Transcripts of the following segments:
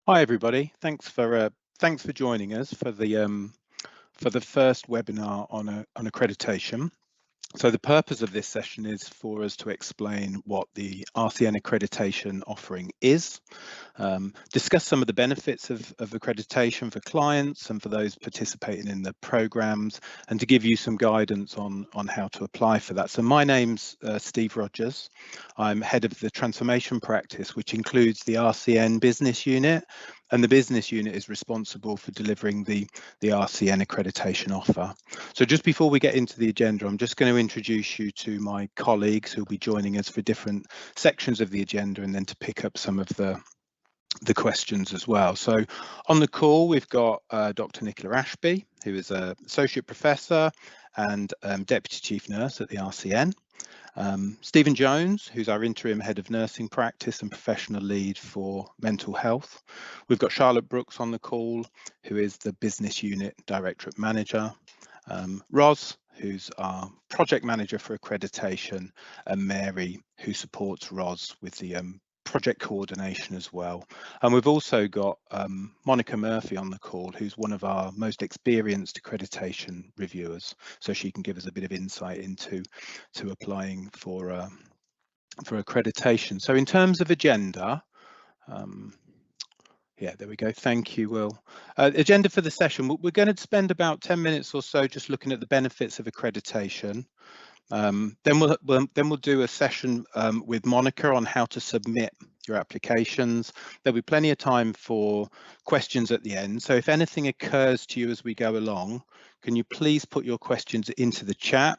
Hi everybody. Thanks for joining us for the first webinar on accreditation. So the purpose of this session is for us to explain what the RCN accreditation offering is, discuss some of the benefits of accreditation for clients and for those participating in the programs, and to give you some guidance on how to apply for that. So my name's Steve Rogers. I'm head of the transformation practice, which includes the RCN business unit, and the business unit is responsible for delivering the RCN accreditation offer. So just before we get into the agenda, I'm just going to introduce you to my colleagues who'll be joining us for different sections of the agenda, and then to pick up some of the questions as well. So on the call, we've got Dr. Nicola Ashby, who is an Associate Professor and Deputy Chief Nurse at the RCN. Stephen Jones, who's our Interim Head of Nursing Practice and Professional Lead for Mental Health. We've got Charlotte Brooks on the call, who is the Business Unit Directorate Manager. Ros, who's our Project Manager for Accreditation, and Mary, who supports Ros with the project coordination as well. And we've also got Monica Murphy on the call, who's one of our most experienced accreditation reviewers, so she can give us a bit of insight into applying for accreditation. So in terms of agenda, yeah, there we go. Thank you, Will. Agenda for the session, we're going to spend about 10 minutes or so just looking at the benefits of accreditation. Then we'll do a session with Monica on how to submit your applications. There'll be plenty of time for questions at the end. So if anything occurs to you as we go along, can you please put your questions into the chat?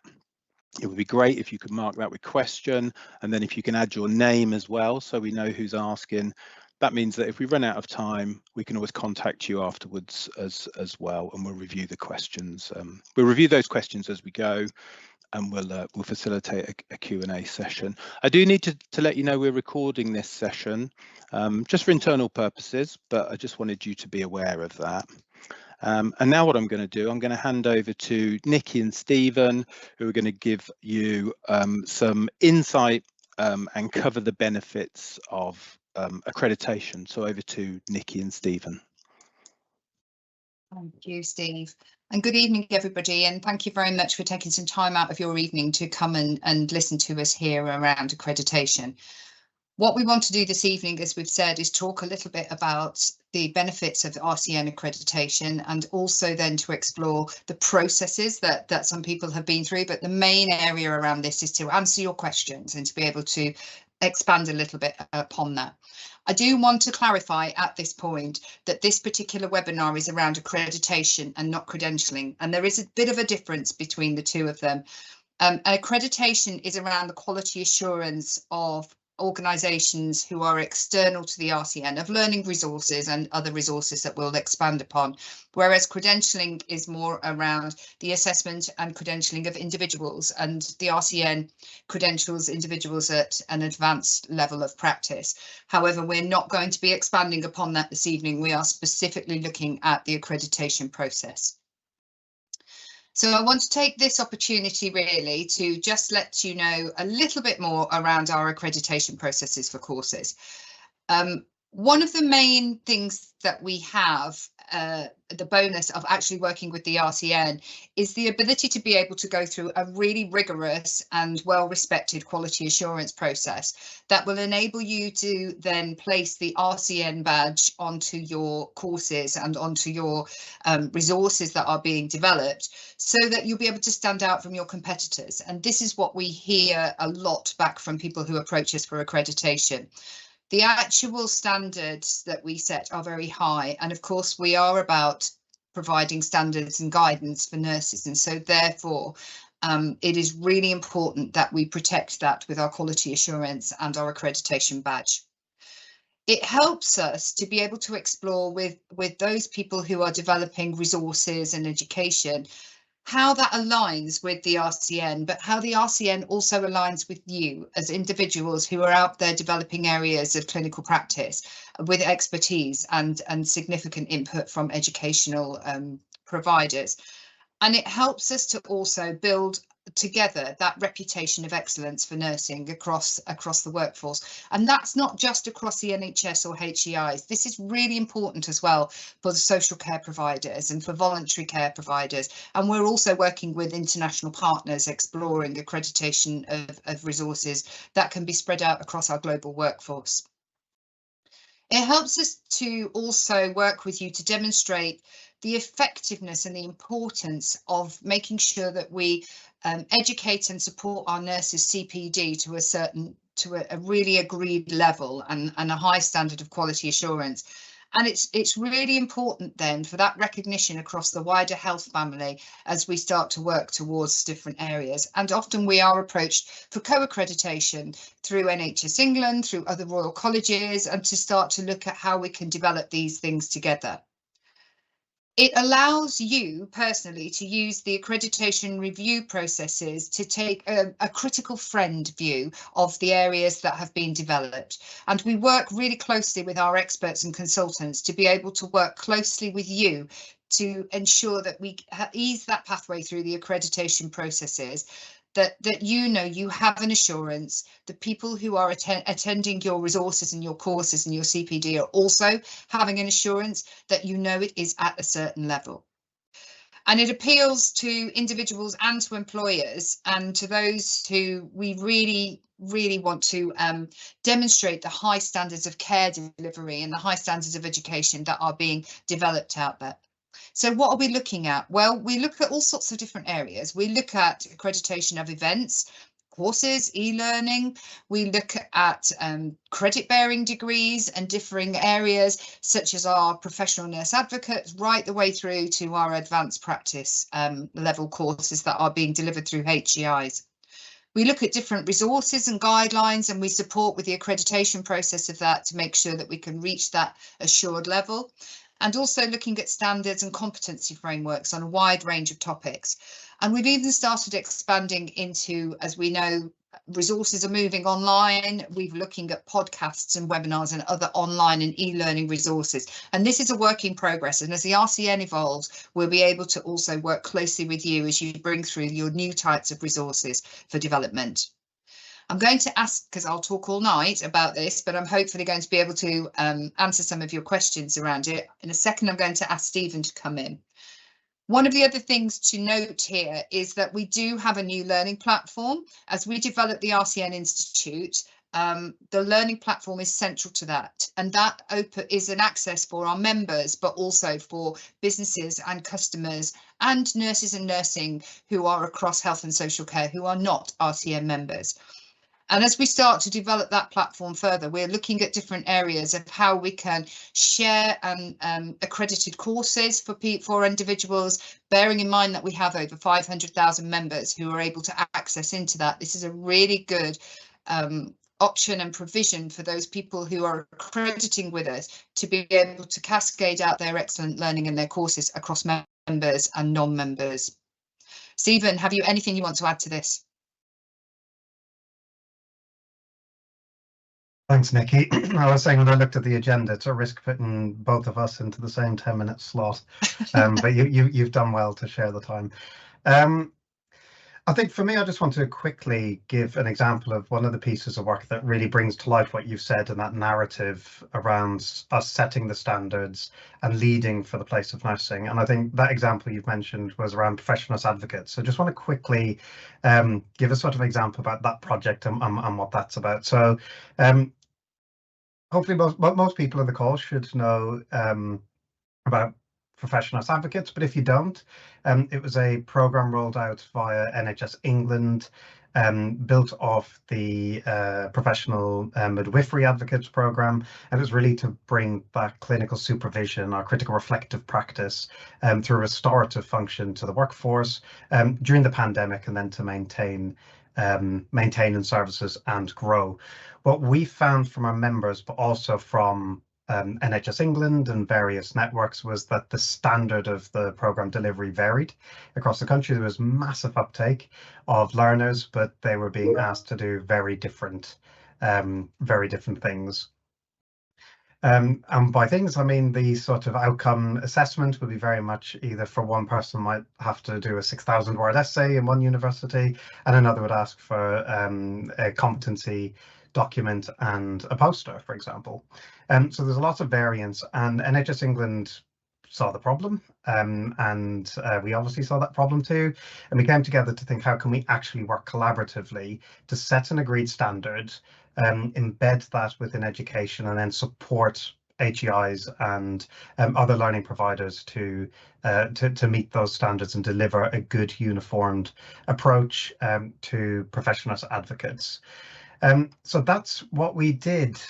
It would be great if you could mark that with question, and then if you can add your name as well, so we know who's asking. That means that if we run out of time, we can always contact you afterwards as well, and we'll review the questions. We'll review those questions as we go, and we'll facilitate a Q&A session. I do need to let you know we're recording this session just for internal purposes, but I just wanted you to be aware of that. And now what I'm going to do, I'm going to hand over to Nikki and Stephen, who are going to give you some insight and cover the benefits of accreditation. So over to Nikki and Stephen. Thank you, Steve. And good evening, everybody. And thank you very much for taking some time out of your evening to come and listen to us here around accreditation. What we want to do this evening, as we've said, is talk a little bit about the benefits of RCN accreditation, and also then to explore the processes that some people have been through. But the main area around this is to answer your questions and to be able to expand a little bit upon that. I do want to clarify at this point that this particular webinar is around accreditation and not credentialing, and there is a bit of a difference between the two of them. Accreditation is around the quality assurance of organisations who are external to the RCN, of learning resources and other resources that we'll expand upon, whereas credentialing is more around the assessment and credentialing of individuals, and the RCN credentials individuals at an advanced level of practice. However, we're not going to be expanding upon that this evening. We are specifically looking at the accreditation process. So I want to take this opportunity really to just let you know a little bit more around our accreditation processes for courses. One of the main things that we have, the bonus of actually working with the RCN, is the ability to be able to go through a really rigorous and well-respected quality assurance process that will enable you to then place the RCN badge onto your courses and onto your resources that are being developed, so that you'll be able to stand out from your competitors. And this is what we hear a lot back from people who approach us for accreditation. The actual standards that we set are very high, and of course we are about providing standards and guidance for nurses, and so therefore it is really important that we protect that with our quality assurance and our accreditation badge. It helps us to be able to explore with those people who are developing resources and education how that aligns with the RCN, but how the RCN also aligns with you as individuals who are out there developing areas of clinical practice with expertise and significant input from educational providers. And it helps us to also build together that reputation of excellence for nursing across the workforce. And that's not just across the NHS or HEIs. This is really important as well for the social care providers and for voluntary care providers. And we're also working with international partners exploring accreditation of resources that can be spread out across our global workforce. It helps us to also work with you to demonstrate the effectiveness and the importance of making sure that we educate and support our nurses CPD to a really agreed level and a high standard of quality assurance. And it's really important then for that recognition across the wider health family as we start to work towards different areas. And often we are approached for co-accreditation through NHS England, through other royal colleges, and to start to look at how we can develop these things together. It allows you personally to use the accreditation review processes to take a critical friend view of the areas that have been developed. And we work really closely with our experts and consultants to be able to work closely with you to ensure that we ease that pathway through the accreditation processes, that you have an assurance that people who are attending your resources and your courses and your CPD are also having an assurance that it is at a certain level. And it appeals to individuals and to employers and to those who we really want to demonstrate the high standards of care delivery and the high standards of education that are being developed out there. So what are we looking at? Well, we look at all sorts of different areas. We look at accreditation of events, courses, e-learning. We look at credit-bearing degrees and differing areas, such as our professional nurse advocates, right the way through to our advanced practice level courses that are being delivered through HEIs. We look at different resources and guidelines, and we support with the accreditation process of that to make sure that we can reach that assured level. And also looking at standards and competency frameworks on a wide range of topics. And we've even started expanding into, as we know, resources are moving online. We're looking at podcasts and webinars and other online and e-learning resources. And this is a work in progress. And as the RCN evolves, we'll be able to also work closely with you as you bring through your new types of resources for development. I'm going to ask, because I'll talk all night about this, but I'm hopefully going to be able to answer some of your questions around it. In a second, I'm going to ask Stephen to come in. One of the other things to note here is that we do have a new learning platform. As we develop the RCN Institute, the learning platform is central to that. And that is an access for our members, but also for businesses and customers and nurses and nursing who are across health and social care who are not RCN members. And as we start to develop that platform further, we're looking at different areas of how we can share accredited courses for individuals, bearing in mind that we have over 500,000 members who are able to access into that. This is a really good option and provision for those people who are accrediting with us to be able to cascade out their excellent learning and their courses across members and non-members. Stephen, have you anything you want to add to this? Thanks, Nikki. I was saying when I looked at the agenda, it's a risk putting both of us into the same 10-minute slot, but you've done well to share the time. I think for me, I just want to quickly give an example of one of the pieces of work that really brings to life what you've said in that narrative around us setting the standards and leading for the place of nursing. And I think that example you've mentioned was around Professionalist Advocates. So I just want to quickly give a sort of example about that project and what that's about. So hopefully most people on the call should know about Professionalist Advocates, but if you don't, it was a program rolled out via NHS England, built off the Professional Midwifery Advocates program, and it was really to bring back clinical supervision or critical reflective practice through a restorative function to the workforce during the pandemic, and then to maintain in services and grow. What we found from our members, but also from NHS England and various networks, was that the standard of the programme delivery varied across the country. There was massive uptake of learners, but they were being asked to do very different things. And by things, I mean the sort of outcome assessment would be very much either for one person might have to do a 6,000 word essay in one university, and another would ask for a competency document and a poster, for example. So there's lots of variance, and NHS England saw the problem, and we obviously saw that problem too, and we came together to think, how can we actually work collaboratively to set an agreed standard, embed that within education, and then support HEIs and other learning providers to meet those standards and deliver a good uniformed approach to professionalist advocates. So that's what we did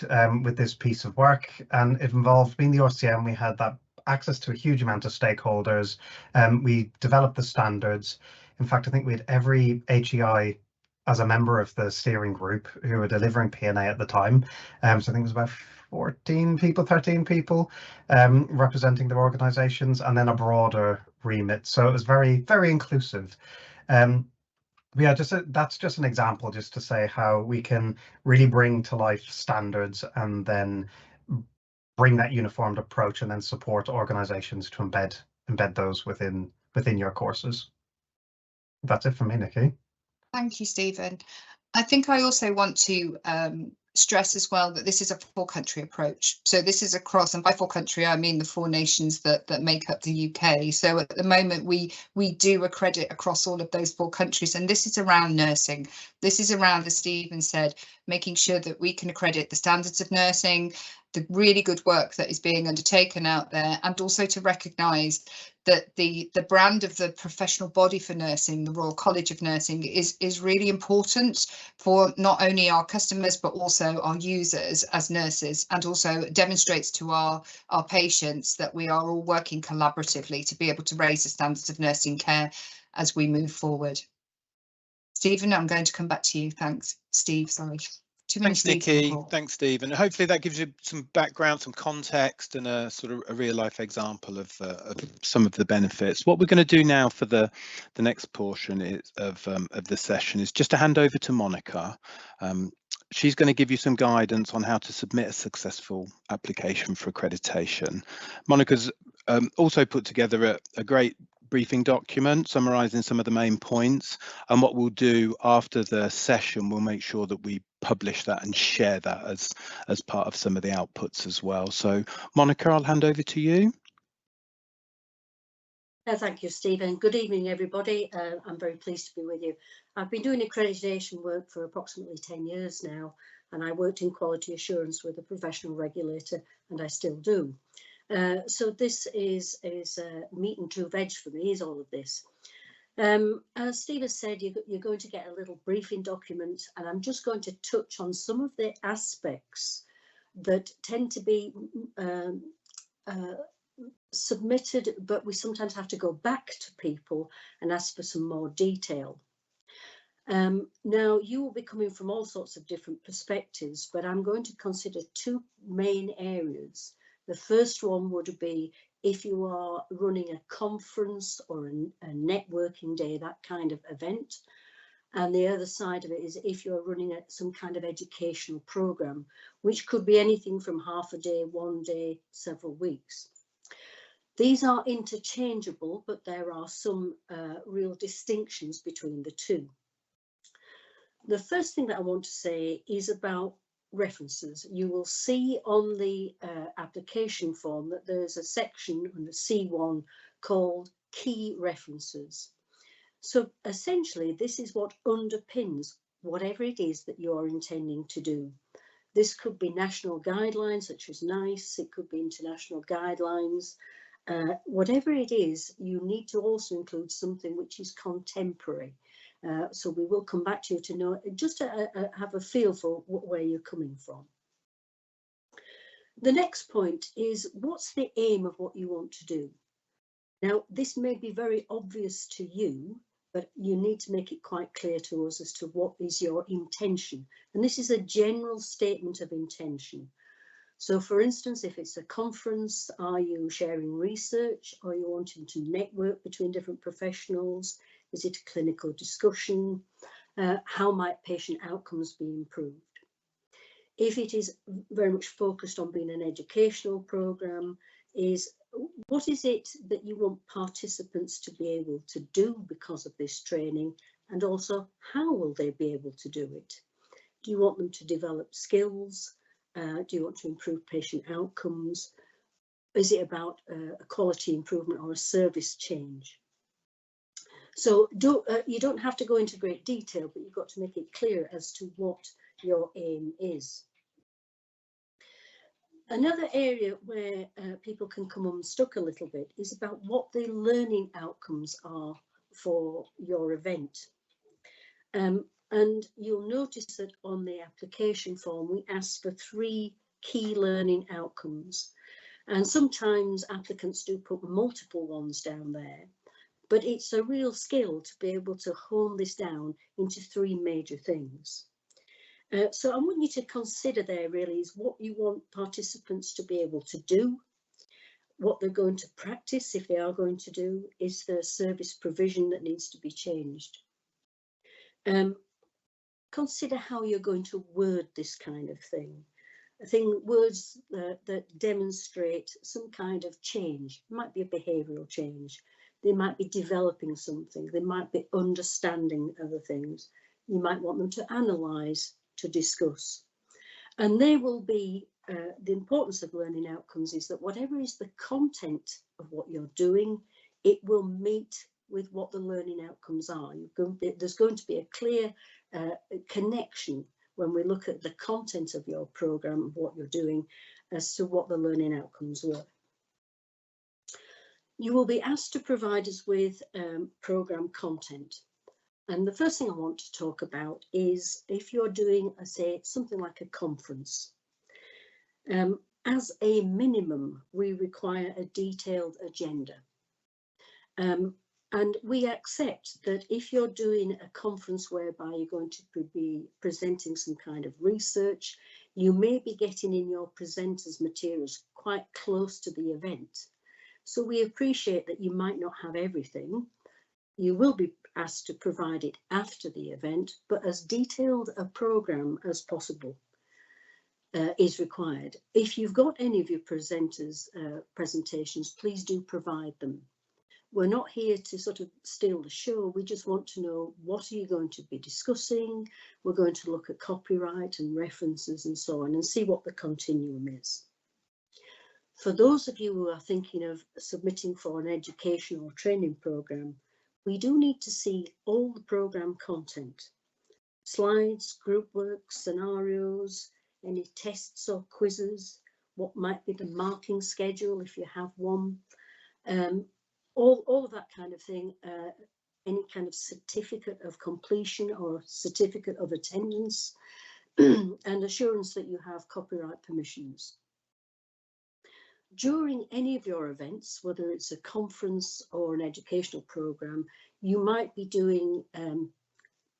with this piece of work, and it involved, being the RCN, we had that access to a huge amount of stakeholders. We developed the standards. In fact, I think we had every HEI as a member of the steering group who were delivering P&A at the time. So I think it was about 14 people, 13 people representing their organisations, and then a broader remit. So it was very, very inclusive. Yeah, that's just an example, just to say how we can really bring to life standards and then bring that uniformed approach and then support organisations to embed those within your courses. That's it from me, Nikki. Thank you, Stephen. I think I also want to stress as well that this is a 4-country approach. So this is across, and by 4-country I mean the 4 nations that make up the UK. So at the moment we do accredit across all of those 4 countries, and this is around nursing. This is around, as Stephen said, making sure that we can accredit the standards of nursing, the really good work that is being undertaken out there, and also to recognise that the brand of the professional body for nursing, the Royal College of Nursing, is really important for not only our customers but also our users as nurses, and also demonstrates to our patients that we are all working collaboratively to be able to raise the standards of nursing care as we move forward. Stephen, I'm going to come back to you. Thanks, Steve. Sorry. Thanks, Nikki. Thanks, Steve. And hopefully that gives you some background, some context, and a sort of a real life example of some of the benefits. What we're going to do now for the next portion of the session is just to hand over to Monica. She's going to give you some guidance on how to submit a successful application for accreditation. Monica's also put together a great briefing document summarising some of the main points, and what we'll do after the session, we'll make sure that we publish that and share that as part of some of the outputs as well. So Monica, I'll hand over to you. Thank you, Stephen. Good evening, everybody. I'm very pleased to be with you. I've been doing accreditation work for approximately 10 years now, and I worked in quality assurance with a professional regulator, and I still do. So this is meat and true veg for me, is all of this. As Steve has said, you're going to get a little briefing document, and I'm just going to touch on some of the aspects that tend to be submitted, but we sometimes have to go back to people and ask for some more detail. Now, you will be coming from all sorts of different perspectives, but I'm going to consider 2 main areas. The first one would be if you are running a conference or a networking day, that kind of event. And the other side of it is if you're running some kind of educational program, which could be anything from half a day, 1 day, several weeks. These are interchangeable, but there are some real distinctions between the 2. The first thing that I want to say is about references. You will see on the application form that there's a section under C1 called Key References. So essentially, this is what underpins whatever it is that you are intending to do. This could be national guidelines such as NICE, it could be international guidelines. Whatever it is, you need to also include something which is contemporary. So we will come back to you to know, just to have a feel for where you're coming from. The next point is, what's the aim of what you want to do? Now, this may be very obvious to you, but you need to make it quite clear to us as to what is your intention. And this is a general statement of intention. So for instance, if it's a conference, are you sharing research? Are you wanting to network between different professionals? Is it a clinical discussion? How might patient outcomes be improved? If it is very much focused on being an educational programme, is what is it that you want participants to be able to do because of this training, and also how will they be able to do it? Do you want them to develop skills? Do you want to improve patient outcomes? Is it about a quality improvement or a service change? So you don't have to go into great detail, but you've got to make it clear as to what your aim is. Another area where people can come unstuck a little bit is about what the learning outcomes are for your event. And you'll notice that on the application form, we ask for 3 key learning outcomes. And sometimes applicants do put multiple ones down there, but it's a real skill to be able to hone this down into 3 major things. So I want you to consider there really is what you want participants to be able to do, what they're going to practice if they are going to do, is there service provision that needs to be changed. Consider how you're going to word this kind of thing. I think words that demonstrate some kind of change. It might be a behavioural change. They might be developing something. They might be understanding other things. You might want them to analyse, to discuss. And they will be, the importance of learning outcomes is that whatever is the content of what you're doing, it will meet with what the learning outcomes are. There's going to be a clear connection when we look at the content of your programme, of what you're doing, as to what the learning outcomes were. You will be asked to provide us with programme content. And the first thing I want to talk about is if you're doing, say, something like a conference. As a minimum, we require a detailed agenda. And we accept that if you're doing a conference whereby you're going to be presenting some kind of research, you may be getting in your presenters' materials quite close to the event. So we appreciate that you might not have everything. You will be asked to provide it after the event, but as detailed a programme as possible is required. If you've got any of your presenters' presentations, please do provide them. We're not here to sort of steal the show. We just want to know what are you going to be discussing. We're going to look at copyright and references and so on and see what the continuum is. For those of you who are thinking of submitting for an educational or training programme, we do need to see all the programme content. Slides, group work, scenarios, any tests or quizzes, what might be the marking schedule if you have one. All of that kind of thing, any kind of certificate of completion or certificate of attendance, and assurance that you have copyright permissions. During any of your events, whether it's a conference or an educational programme, you might be doing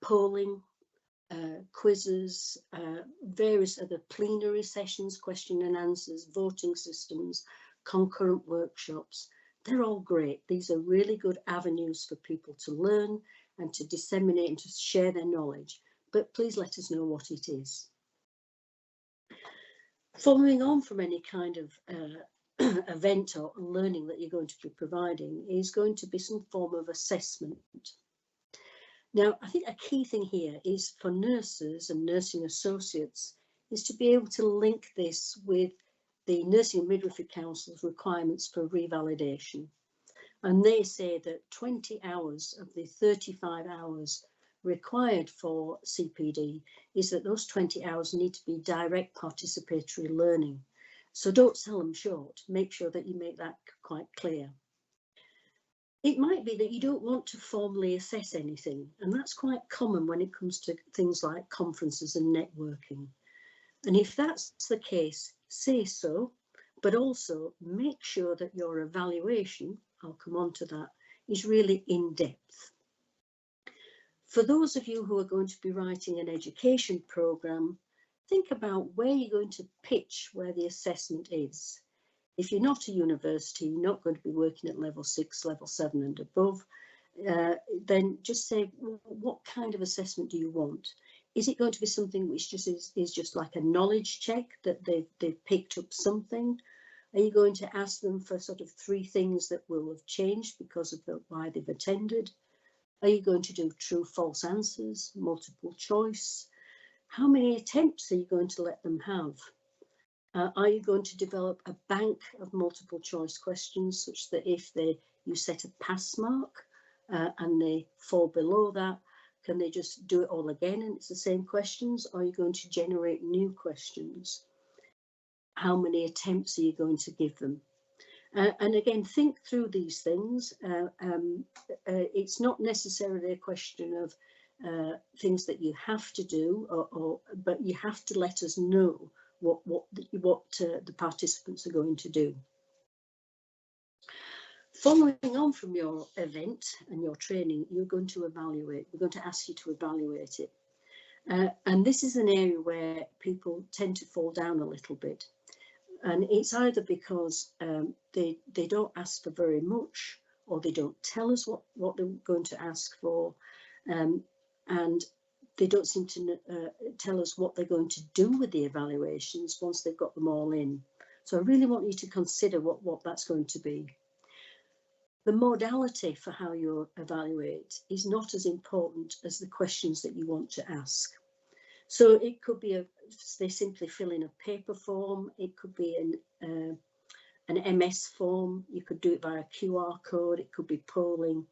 polling, quizzes, various other plenary sessions, question and answers, voting systems, concurrent workshops. They're all great. These are really good avenues for people to learn and to disseminate and to share their knowledge. But please let us know what it is. Following on from any kind of event or learning that you're going to be providing is going to be some form of assessment. Now, I think a key thing here is for nurses and nursing associates is to be able to link this with the Nursing and Midwifery Council's requirements for revalidation. And they say that 20 hours of the 35 hours required for CPD is that those 20 hours need to be direct participatory learning. So don't sell them short. Make sure that you make that quite clear. It might be that you don't want to formally assess anything, and that's quite common when it comes to things like conferences and networking. And if that's the case, say so, but also make sure that your evaluation, I'll come on to that, is really in depth. For those of you who are going to be writing an education programme, think about where you're going to pitch where the assessment is. If you're not a university, you're not going to be working at level 6, level 7 and above, then just say, well, what kind of assessment do you want? Is it going to be something which just is just like a knowledge check that they've picked up something? Are you going to ask them for sort of 3 things that will have changed because of why they've attended? Are you going to do true, false answers, multiple choice? How many attempts are you going to let them have? Are you going to develop a bank of multiple choice questions such that if you set a pass mark and they fall below that, can they just do it all again and it's the same questions? Or are you going to generate new questions? How many attempts are you going to give them? And again, think through these things. It's not necessarily a question of things that you have to do, but you have to let us know what the participants are going to do. Following on from your event and your training, you're going to evaluate. We're going to ask you to evaluate it. And this is an area where people tend to fall down a little bit. And it's either because they don't ask for very much, or they don't tell us what they're going to ask for, and they don't seem to tell us what they're going to do with the evaluations once they've got them all in. So I really want you to consider what that's going to be. The modality for how you evaluate is not as important as the questions that you want to ask. So it could be they simply fill in a paper form. It could be an MS form. You could do it via QR code. It could be polling,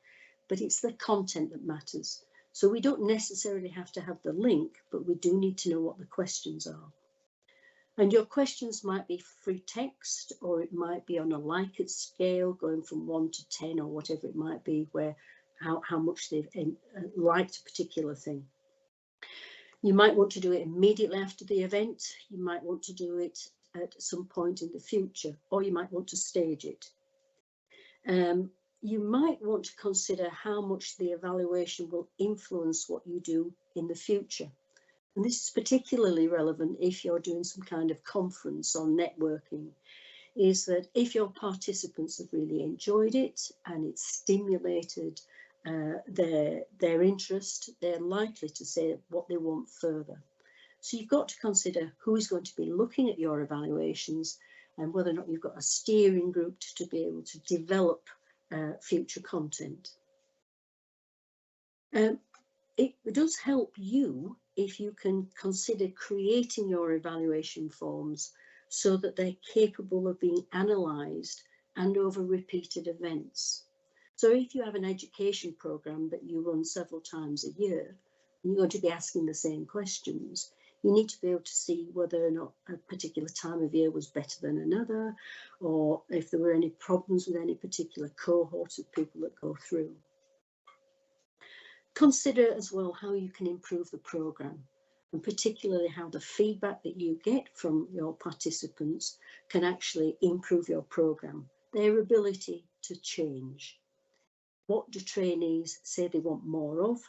but it's the content that matters. So we don't necessarily have to have the link, but we do need to know what the questions are. And your questions might be free text, or it might be on a Likert scale, going from 1 to 10 or whatever it might be, where how much they've liked a particular thing. You might want to do it immediately after the event. You might want to do it at some point in the future, or you might want to stage it. You might want to consider how much the evaluation will influence what you do in the future. And this is particularly relevant if you're doing some kind of conference or networking, is that if your participants have really enjoyed it and it's stimulated their interest, they're likely to say what they want further. So you've got to consider who is going to be looking at your evaluations and whether or not you've got a steering group to be able to develop future content. It does help you if you can consider creating your evaluation forms so that they're capable of being analysed and over repeated events. So if you have an education programme that you run several times a year, and you're going to be asking the same questions, you need to be able to see whether or not a particular time of year was better than another, or if there were any problems with any particular cohort of people that go through. Consider as well how you can improve the programme, and particularly how the feedback that you get from your participants can actually improve your programme, their ability to change. What do trainees say they want more of?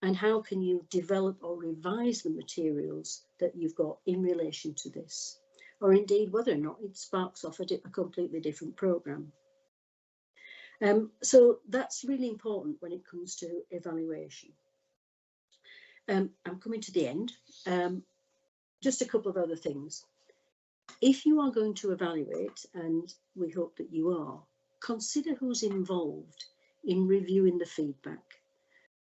And how can you develop or revise the materials that you've got in relation to this? Or indeed, whether or not it sparks off a completely different programme. So that's really important when it comes to evaluation. I'm coming to the end. Just a couple of other things. If you are going to evaluate, and we hope that you are, consider who's involved in reviewing the feedback.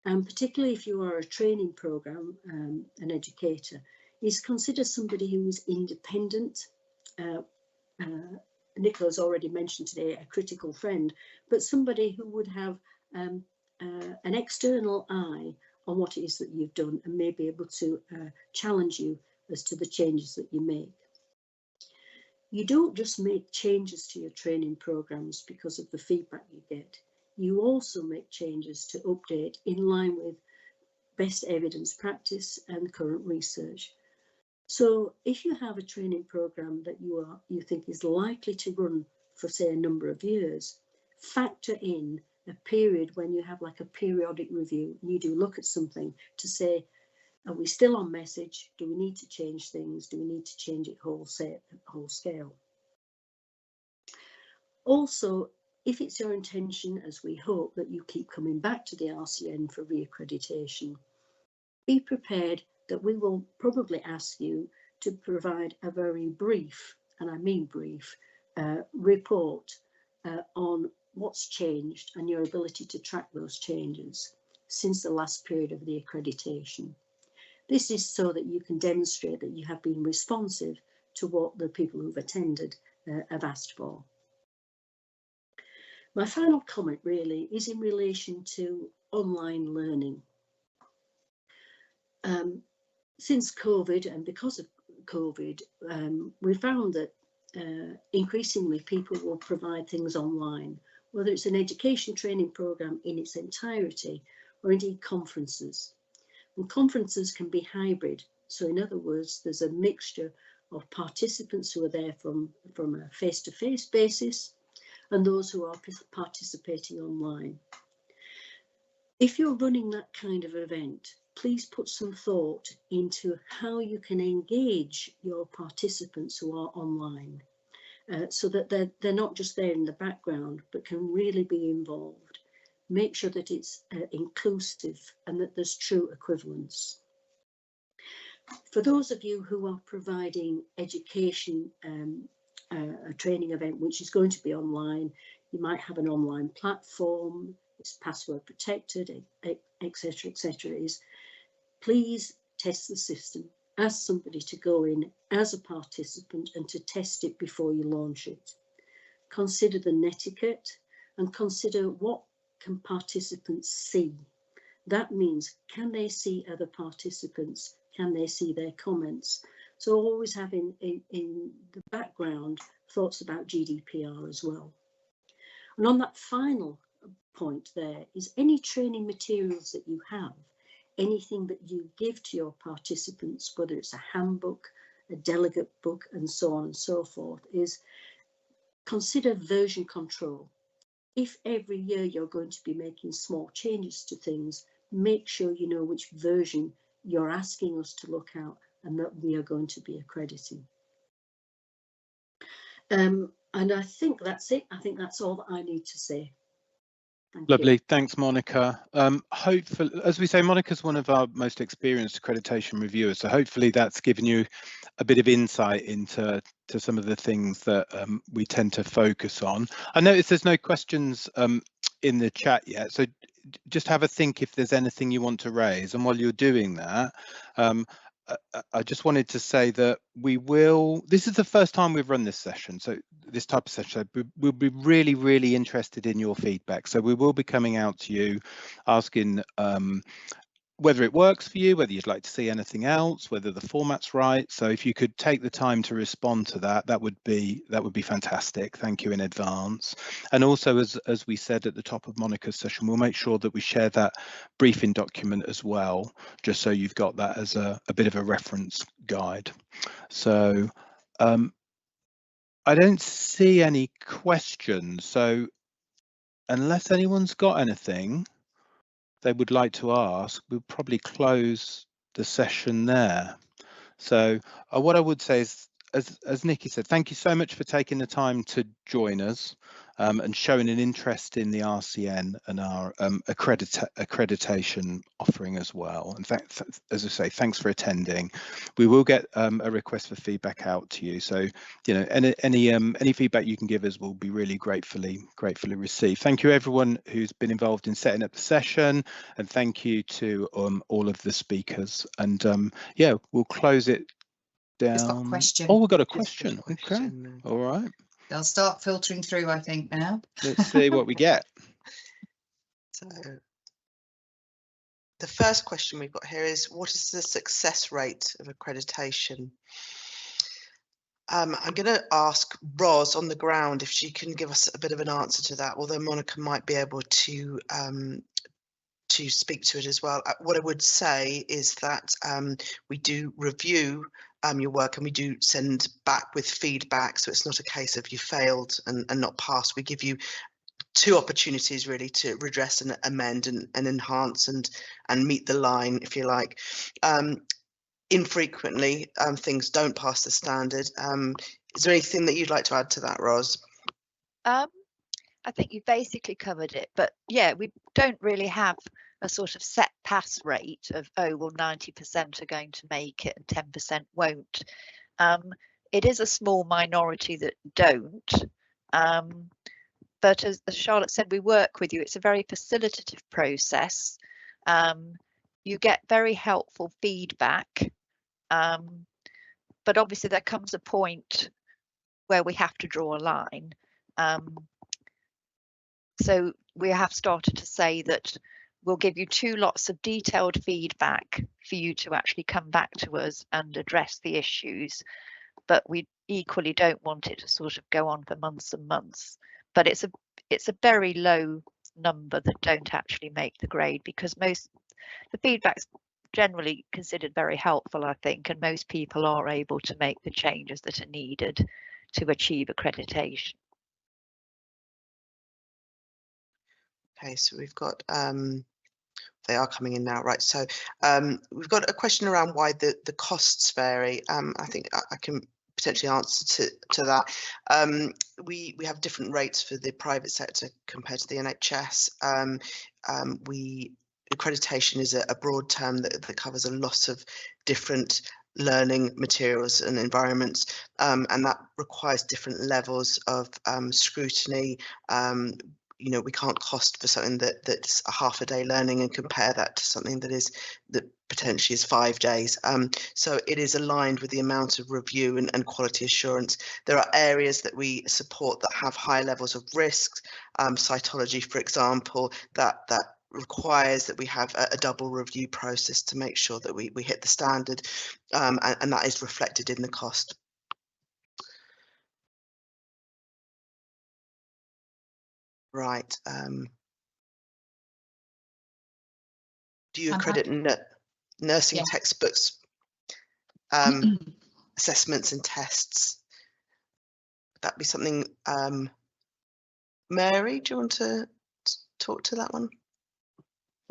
And particularly if you are a training programme, an educator, is consider somebody who is independent. Nicola's already mentioned today a critical friend, but somebody who would have an external eye on what it is that you've done and may be able to challenge you as to the changes that you make. You don't just make changes to your training programs because of the feedback you get. You also make changes to update in line with best evidence practice and current research. So if you have a training program that you think is likely to run for, say, a number of years, factor in a period when you have like a periodic review. You do look at something to say, are we still on message? Do we need to change things? Do we need to change it whole scale? Also, if it's your intention, as we hope, that you keep coming back to the RCN for reaccreditation, be prepared that we will probably ask you to provide a very brief, and I mean brief, report on what's changed and your ability to track those changes since the last period of the accreditation. This is so that you can demonstrate that you have been responsive to what the people who've attended have asked for. My final comment really is in relation to online learning. Since COVID and because of COVID, we found that increasingly people will provide things online, whether it's an education training programme in its entirety or indeed conferences. And conferences can be hybrid. So in other words, there's a mixture of participants who are there from a face-to-face basis and those who are participating online. If you're running that kind of event, please put some thought into how you can engage your participants who are online so that they're not just there in the background, but can really be involved. Make sure that it's inclusive and that there's true equivalence. For those of you who are providing education, a training event which is going to be online, you might have an online platform, it's password protected, etc., etc. Please test the system. Ask somebody to go in as a participant and to test it before you launch it. Consider the netiquette and consider what can participants see. That means, can they see other participants? Can they see their comments? So always having in the background thoughts about GDPR as well. And on that final point there is any training materials that you have, anything that you give to your participants, whether it's a handbook, a delegate book, and so on and so forth, is consider version control. If every year you're going to be making small changes to things, make sure you know which version you're asking us to look at and that we are going to be accrediting. And I think that's it. I think that's all that I need to say. Lovely, thanks, Monica. Hopefully, as we say, Monica's one of our most experienced accreditation reviewers, so hopefully that's given you a bit of insight into some of the things that we tend to focus on. I notice there's no questions in the chat yet, so just have a think if there's anything you want to raise. And while you're doing that, I just wanted to say that this is the first time we've run this session, so this type of session, so we'll be really, really interested in your feedback. So we will be coming out to you asking whether it works for you, whether you'd like to see anything else, whether the format's right. So if you could take the time to respond to that, that would be fantastic. Thank you in advance. And also, as we said at the top of Monica's session, we'll make sure that we share that briefing document as well, just so you've got that as a bit of a reference guide. So I don't see any questions. So unless anyone's got anything they would like to ask, we'll probably close the session there. So what I would say is, as Nikki said, thank you so much for taking the time to join us and showing an interest in the RCN and our accreditation offering as well. And as I say, thanks for attending. We will get a request for feedback out to you. So, you know, any feedback you can give us will be really gratefully received. Thank you everyone who's been involved in setting up the session, and thank you to all of the speakers. And yeah, we'll close it down. Just got a question. Oh, we've got a question. Okay, all right. They'll start filtering through, I think, now. Let's see what we get. So the first question we've got here is, what is the success rate of accreditation? I'm going to ask Ros on the ground if she can give us a bit of an answer to that, although Monica might be able to speak to it as well. What I would say is that we do review your work and we do send back with feedback, so it's not a case of you failed and not passed. We give you two opportunities really to redress and amend and enhance and meet the line, if you like. Infrequently things don't pass the standard. Is there anything that you'd like to add to that, Ros? I think you basically covered it, but yeah, we don't really have a sort of set pass rate of, oh, well, 90% are going to make it and 10% won't. It is a small minority that don't. But as Charlotte said, we work with you. It's a very facilitative process. You get very helpful feedback. But obviously there comes a point where we have to draw a line. So we have started to say that we'll give you 2 lots of detailed feedback for you to actually come back to us and address the issues. But we equally don't want it to sort of go on for months and months. But it's a very low number that don't actually make the grade, because the feedback's generally considered very helpful, I think, and most people are able to make the changes that are needed to achieve accreditation. Okay, so we've got they are coming in now, right? So we've got a question around why the costs vary. I think I can potentially answer to that. We have different rates for the private sector compared to the NHS. Accreditation is a broad term that covers a lot of different learning materials and environments, and that requires different levels of scrutiny. You know, we can't cost for something that's a half a day learning and compare that to something that potentially is 5 days. So it is aligned with the amount of review and quality assurance. There are areas that we support that have high levels of risk, cytology, for example, that requires that we have a double review process to make sure that we hit the standard, and that is reflected in the cost. Right. Do you accredit nursing textbooks, assessments and tests? Would that be something, Mary, do you want to talk to that one?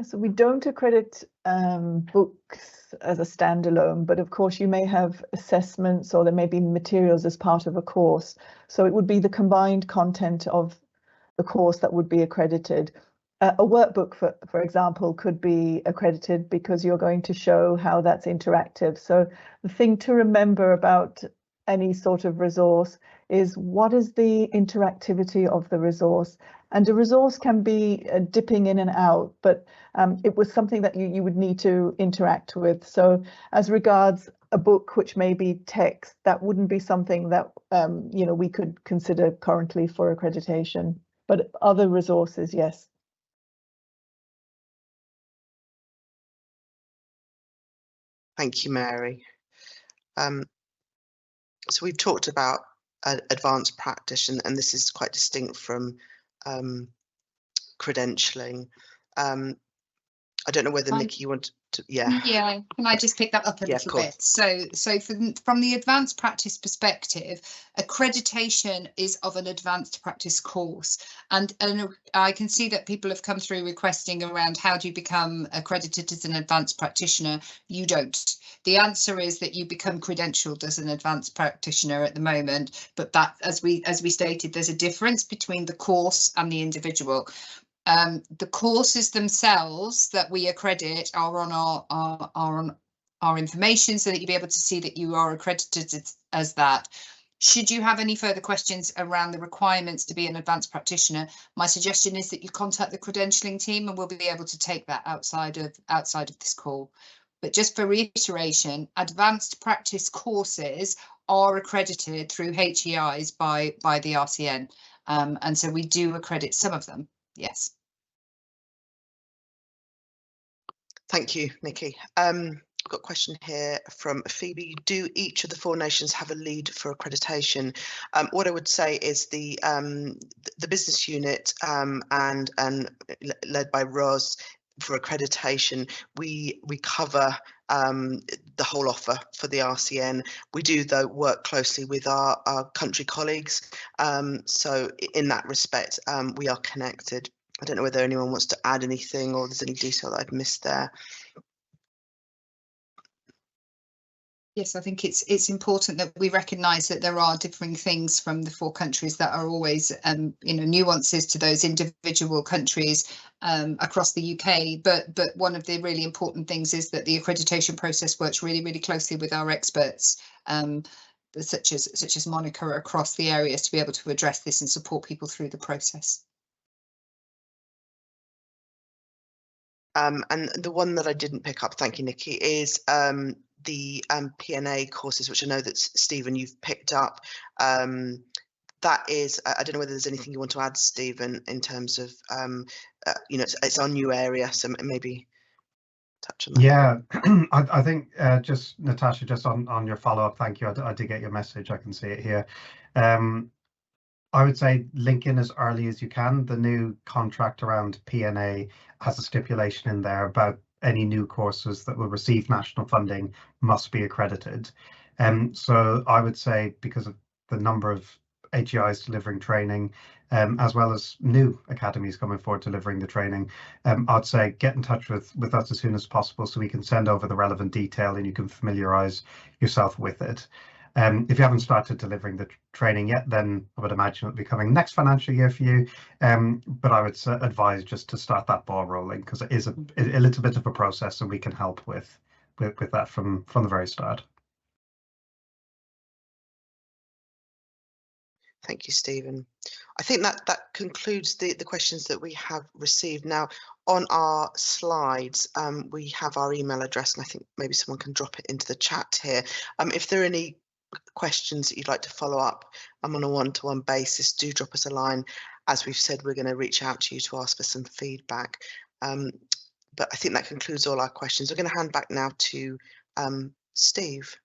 So we don't accredit books as a standalone, but of course you may have assessments, or there may be materials as part of a course. So it would be the combined content of the course that would be accredited. A workbook, for example, could be accredited because you're going to show how that's interactive. So the thing to remember about any sort of resource is, what is the interactivity of the resource? And a resource can be dipping in and out, but it was something that you would need to interact with. So as regards a book which may be text, that wouldn't be something that you know, we could consider currently for accreditation, but other resources, yes. Thank you, Mary. So we've talked about advanced practice, and this is quite distinct from credentialing. I don't know whether Nikki, you want to, yeah. Can I just pick that up a little bit? So from the advanced practice perspective, accreditation is of an advanced practice course, and I can see that people have come through requesting around, how do you become accredited as an advanced practitioner? You don't. The answer is that you become credentialed as an advanced practitioner at the moment, but that, as we stated, there's a difference between the course and the individual. The courses themselves that we accredit are on our information, so that you'll be able to see that you are accredited as that. Should you have any further questions around the requirements to be an advanced practitioner, my suggestion is that you contact the credentialing team, and we'll be able to take that outside of this call. But just for reiteration, advanced practice courses are accredited through HEIs by the RCN, and so we do accredit some of them. Yes. Thank you, Nikki. I've got a question here from Phoebe. Do each of the 4 nations have a lead for accreditation? What I would say is the business unit and led by Ros for accreditation, we cover the whole offer for the RCN. We do, though, work closely with our country colleagues. So in that respect, we are connected. I don't know whether anyone wants to add anything, or there's any detail that I've missed there. Yes, I think it's important that we recognise that there are differing things from the 4 countries that are always, nuances to those individual countries across the UK. But one of the really important things is that the accreditation process works really, really closely with our experts, such as Monica, across the areas to be able to address this and support people through the process. And the one that I didn't pick up, thank you, Nikki, is the P&A courses, which I know that Stephen, you've picked up. That is, I don't know whether there's anything you want to add, Stephen, in terms of, it's our new area, so maybe touch on that. Yeah, I think just Natasha, just on your follow-up, thank you. I did get your message. I can see it here. I would say link in as early as you can. The new contract around P&A has a stipulation in there about any new courses that will receive national funding must be accredited. So I would say, because of the number of HEIs delivering training, as well as new academies coming forward delivering the training, I'd say get in touch with us as soon as possible so we can send over the relevant detail and you can familiarise yourself with it. If you haven't started delivering the training yet, then I would imagine it'll be coming next financial year for you. But I would advise just to start that ball rolling, because it is a little bit of a process, and we can help with that from the very start. Thank you, Stephen. I think that concludes the questions that we have received. Now, on our slides, we have our email address, and I think maybe someone can drop it into the chat here. If there are any questions that you'd like to follow up on a one-to-one basis, do drop us a line. As we've said, we're going to reach out to you to ask for some feedback. But I think that concludes all our questions. We're going to hand back now to Steve.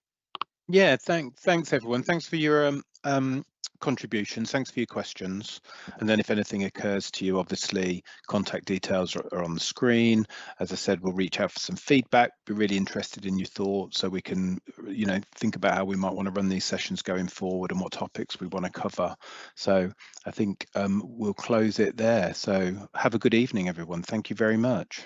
Yeah, thanks everyone. Thanks for your contributions. Thanks for your questions. And then if anything occurs to you, obviously contact details are on the screen. As I said, we'll reach out for some feedback. Be really interested in your thoughts, so we can, think about how we might want to run these sessions going forward and what topics we want to cover. So I think we'll close it there. So have a good evening, everyone. Thank you very much.